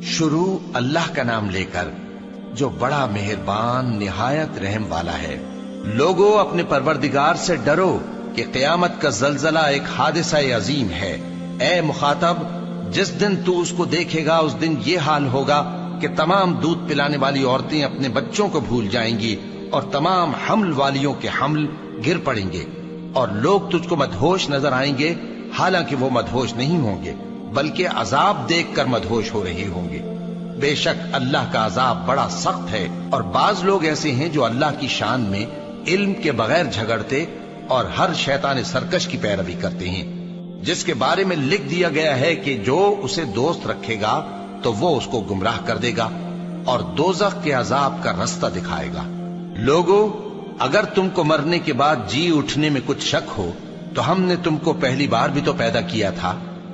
शुरू अल्लाह का नाम लेकर जो बड़ा मेहरबान निहायत रहम वाला है। लोगों, अपने परवरदिगार से डरो कि क़यामत का जलजला एक हादिसा अजीम है। ए मुखातब, जिस दिन तू उसको देखेगा उस दिन ये हाल होगा कि तमाम दूध पिलाने वाली औरतें अपने बच्चों को भूल जाएंगी और तमाम हमल वालियों के हमल गिर पड़ेंगे और लोग तुझको मदहोश नजर आएंगे, हालांकि वो मदहोश नहीं होंगे बल्कि अजाब देखकर मदहोश हो रहे होंगे। बेशक अल्लाह का अजाब बड़ा सख्त है। और बाज लोग ऐसे हैं जो अल्लाह की शान में इल्म के बगैर झगड़ते और हर शैतान सरकश की पैरवी करते हैं, जिसके बारे में लिख दिया गया है कि जो उसे दोस्त रखेगा तो वो उसको गुमराह कर देगा और दोजख के अजाब का रास्ता दिखाएगा। लोगों, अगर तुमको मरने के बाद जी उठने में कुछ शक हो तो हमने तुमको पहली बार भी तो पैदा किया था,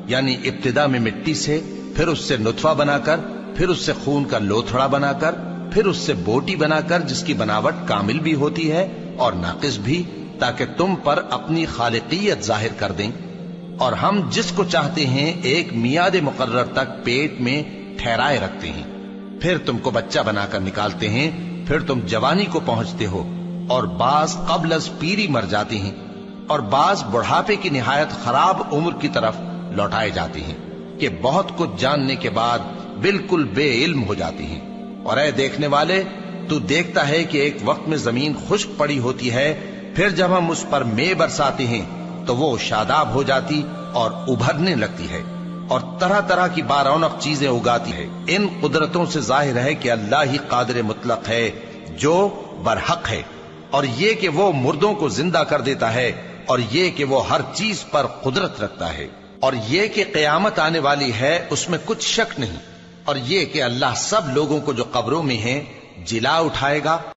यानी इब्तिदा में मिट्टी से, फिर उससे नुतफा बनाकर, फिर उससे खून का लोथड़ा बनाकर, फिर उससे बोटी बनाकर जिसकी बनावट कामिल भी होती है और नाकिस भी, ताकि तुम पर अपनी खालिकियत जाहिर कर दें। और हम जिसको चाहते हैं एक मियाद मुकर्रर तक पेट में ठहराए रखते हैं, फिर तुमको बच्चा बनाकर निकालते हैं, फिर तुम जवानी को पहुंचते हो और बाज कब्ल अज पीरी मर जाते हैं और बाज बुढ़ापे की निहायत खराब उम्र की तरफ लौटाए जाते हैं कि बहुत कुछ जानने के बाद बिल्कुल बेइल्म हो जाते हैं। और ऐ देखने वाले, तू देखता है कि एक वक्त में जमीन खुश्क पड़ी होती है, फिर जब हम उस पर मे बरसाते हैं तो वो शादाब हो जाती और उभरने लगती है और तरह तरह की बारौनक चीजें उगाती है। इन कुदरतों से जाहिर है कि अल्लाह ही कादिर मुतलक है जो बरहक है, और ये कि वो मुर्दों को जिंदा कर देता है, और ये कि वो हर चीज पर कुदरत रखता है, और ये कि क़यामत आने वाली है उसमें कुछ शक नहीं, और ये कि अल्लाह सब लोगों को जो कब्रों में हैं जिला उठाएगा।